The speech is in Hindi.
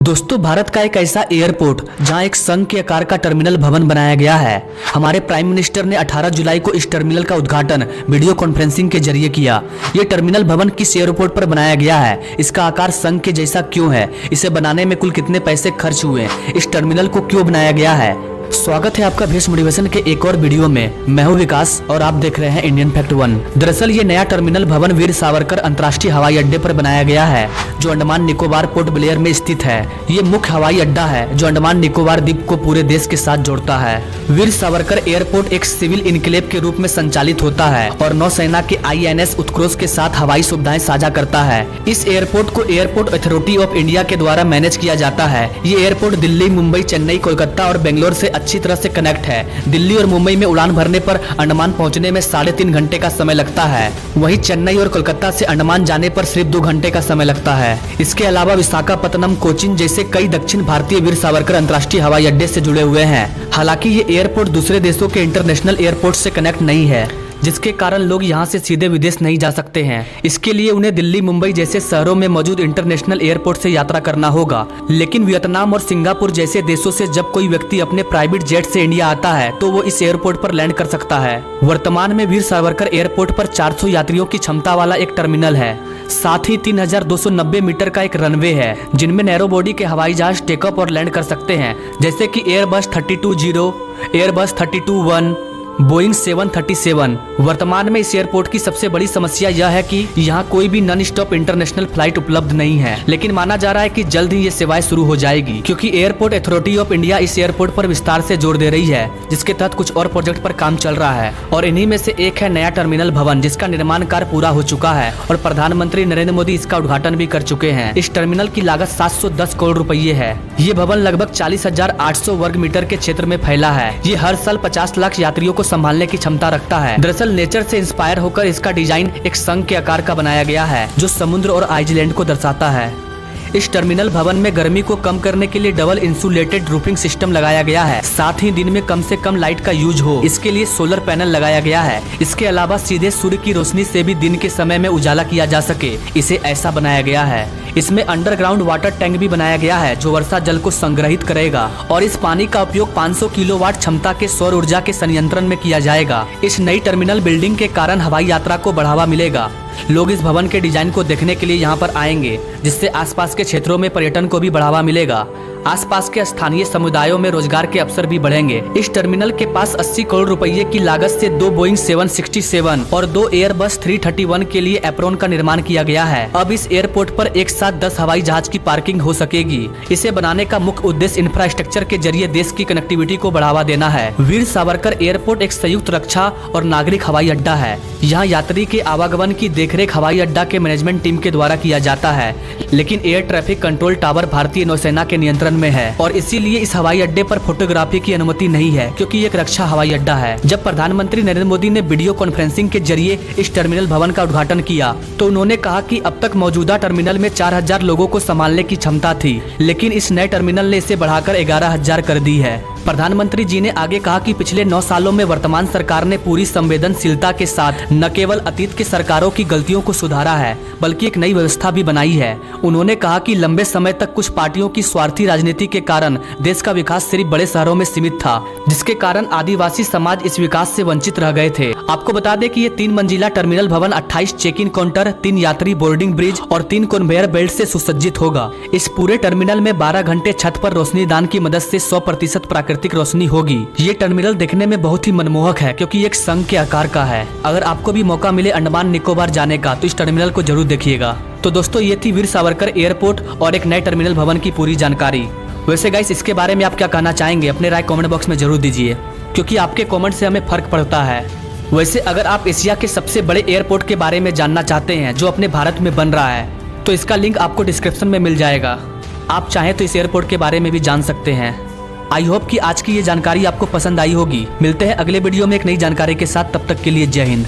दोस्तों, भारत का एक ऐसा एयरपोर्ट जहां एक संघ के आकार का टर्मिनल भवन बनाया गया है। हमारे प्राइम मिनिस्टर ने 18 जुलाई को इस टर्मिनल का उद्घाटन वीडियो कॉन्फ्रेंसिंग के जरिए किया। ये टर्मिनल भवन किस एयरपोर्ट पर बनाया गया है, इसका आकार संघ के जैसा क्यों है, इसे बनाने में कुल कितने पैसे खर्च हुए, इस टर्मिनल को क्यों बनाया गया है। स्वागत है आपका भेष मोटिवेशन के एक और वीडियो में। मैं हूं विकास और आप देख रहे हैं इंडियन फैक्ट 1। दरअसल ये नया टर्मिनल भवन वीर सावरकर अंतर्राष्ट्रीय हवाई अड्डे पर बनाया गया है, जो अंडमान निकोबार पोर्ट ब्लेयर में स्थित है। ये मुख्य हवाई अड्डा है जो अंडमान निकोबार द्वीप को पूरे देश के साथ जोड़ता है। वीर सावरकर एयरपोर्ट एक सिविल इनक्लेव के रूप में संचालित होता है और नौसेना के INS उत्कृष्ट के साथ हवाई सुविधाएं साझा करता है। इस एयरपोर्ट को एयरपोर्ट अथॉरिटी ऑफ इंडिया के द्वारा मैनेज किया जाता है। ये एयरपोर्ट दिल्ली, मुंबई, चेन्नई, कोलकाता और बेंगलोर से अच्छी तरह से कनेक्ट है। दिल्ली और मुंबई में उड़ान भरने पर अंडमान पहुंचने में 3.5 घंटे का समय लगता है। वहीं चेन्नई और कोलकाता से अंडमान जाने पर सिर्फ 2 घंटे का समय लगता है। इसके अलावा विशाखापत्तनम, कोचीन जैसे कई दक्षिण भारतीय वीर सावरकर अंतर्राष्ट्रीय हवाई अड्डे से जुड़े हुए हैं। हालांकि ये एयरपोर्ट दूसरे देशों के इंटरनेशनल एयरपोर्ट से कनेक्ट नहीं है, जिसके कारण लोग यहां से सीधे विदेश नहीं जा सकते हैं। इसके लिए उन्हें दिल्ली, मुंबई जैसे शहरों में मौजूद इंटरनेशनल एयरपोर्ट से यात्रा करना होगा। लेकिन वियतनाम और सिंगापुर जैसे देशों से जब कोई व्यक्ति अपने प्राइवेट जेट से इंडिया आता है तो वो इस एयरपोर्ट पर लैंड कर सकता है। वर्तमान में वीर सावरकर एयरपोर्ट पर 400 यात्रियों की क्षमता वाला एक टर्मिनल है। साथ ही 3290 मीटर का एक रनवे है, जिनमें नैरो बॉडी के हवाई जहाज टेक ऑफ और लैंड कर सकते हैं, जैसे कि एयरबस 32-0, एयरबस 32-1, बोइंग 737। वर्तमान में इस एयरपोर्ट की सबसे बड़ी समस्या यह है कि यहाँ कोई भी नॉन स्टॉप इंटरनेशनल फ्लाइट उपलब्ध नहीं है। लेकिन माना जा रहा है कि जल्द ही ये सेवाएं शुरू हो जाएगी, क्योंकि एयरपोर्ट अथॉरिटी ऑफ इंडिया इस एयरपोर्ट पर विस्तार से जोर दे रही है, जिसके तहत कुछ और प्रोजेक्ट पर काम चल रहा है। और इन्हीं में से एक है नया टर्मिनल भवन, जिसका निर्माण कार्य पूरा हो चुका है और प्रधानमंत्री नरेंद्र मोदी इसका उद्घाटन भी कर चुके हैं। इस टर्मिनल की लागत 710 करोड़ रुपये है। ये भवन लगभग 40,800 वर्ग मीटर के क्षेत्र में फैला है। ये हर साल 50 लाख यात्रियों को संभालने की क्षमता रखता है। दरअसल नेचर से इंस्पायर होकर इसका डिजाइन एक संघ के आकार का बनाया गया है, जो समुद्र और आइसलैंड को दर्शाता है। इस टर्मिनल भवन में गर्मी को कम करने के लिए डबल इंसुलेटेड रूफिंग सिस्टम लगाया गया है। साथ ही दिन में कम से कम लाइट का यूज हो, इसके लिए सोलर पैनल लगाया गया है। इसके अलावा सीधे सूर्य की रोशनी से भी दिन के समय में उजाला किया जा सके, इसे ऐसा बनाया गया है। इसमें अंडरग्राउंड वाटर टैंक भी बनाया गया है, जो वर्षा जल को संग्रहित करेगा और इस पानी का उपयोग 500 किलोवाट क्षमता के सौर ऊर्जा के संयंत्रण में किया जाएगा। इस नई टर्मिनल बिल्डिंग के कारण हवाई यात्रा को बढ़ावा मिलेगा। लोग इस भवन के डिजाइन को देखने के लिए यहाँ पर आएंगे, जिससे आसपास के क्षेत्रों में पर्यटन को भी बढ़ावा मिलेगा। आसपास के स्थानीय समुदायों में रोजगार के अवसर भी बढ़ेंगे। इस टर्मिनल के पास 80 करोड़ रुपए की लागत से 2 बोइंग 767 और 2 एयरबस 331 के लिए एप्रोन का निर्माण किया गया है। अब इस एयरपोर्ट पर एक साथ 10 हवाई जहाज की पार्किंग हो सकेगी। इसे बनाने का मुख्य उद्देश्य इंफ्रास्ट्रक्चर के जरिए देश की कनेक्टिविटी को बढ़ावा देना है। वीर सावरकर एयरपोर्ट एक संयुक्त रक्षा और नागरिक हवाई अड्डा है। यहाँ यात्री के आवागमन की देखरेख हवाई अड्डा के मैनेजमेंट टीम के द्वारा किया जाता है, लेकिन एयर ट्रैफिक कंट्रोल टावर भारतीय नौसेना के नियंत्रण में है और इसीलिए इस हवाई अड्डे पर फोटोग्राफी की अनुमति नहीं है, क्योंकि ये एक रक्षा हवाई अड्डा है। जब प्रधानमंत्री नरेंद्र मोदी ने वीडियो कॉन्फ्रेंसिंग के जरिए इस टर्मिनल भवन का उद्घाटन किया तो उन्होंने कहा कि अब तक मौजूदा टर्मिनल में 4000 लोगों को संभालने की क्षमता थी, लेकिन इस नए टर्मिनल ने इसे बढ़ाकर 11000 कर दी है। प्रधानमंत्री जी ने आगे कहा कि पिछले 9 सालों में वर्तमान सरकार ने पूरी संवेदनशीलता के साथ न केवल अतीत की सरकारों की गलतियों को सुधारा है, बल्कि एक नई व्यवस्था भी बनाई है। उन्होंने कहा कि लंबे समय तक कुछ पार्टियों की स्वार्थी राजनीति के कारण देश का विकास सिर्फ बड़े शहरों में सीमित था, जिसके कारण आदिवासी समाज इस विकास से वंचित रह गए थे। आपको बता दें कि ये 3 मंजिला टर्मिनल भवन 28 चेक इन काउंटर, 3 यात्री बोर्डिंग ब्रिज और 3 कन्वेयर बेल्ट से सुसज्जित होगा। इस पूरे टर्मिनल में 12 घंटे छत पर रोशनीदान की मदद से 100% प्राकृतिक रोशनी होगी। ये टर्मिनल देखने में बहुत ही मनमोहक है, क्योंकि एक संघ के आकार का है। अगर आपको भी मौका मिले अंडमान निकोबार जाने का तो इस टर्मिनल को जरूर देखिएगा। तो दोस्तों, ये थी वीर सावरकर एयरपोर्ट और एक नए टर्मिनल भवन की पूरी जानकारी। वैसे गाइस, इसके बारे में आप क्या कहना चाहेंगे, अपने राय कमेंट बॉक्स में जरूर दीजिए, क्योंकि आपके कमेंट से हमें फर्क पड़ता है। वैसे अगर आप एशिया के सबसे बड़े एयरपोर्ट के बारे में जानना चाहते हैं जो अपने भारत में बन रहा है, तो इसका लिंक आपको डिस्क्रिप्शन में मिल जाएगा। आप चाहें तो इस एयरपोर्ट के बारे में भी जान सकते हैं। आई होप कि आज की ये जानकारी आपको पसंद आई होगी। मिलते हैं अगले वीडियो में एक नई जानकारी के साथ, तब तक के लिए जय हिंद।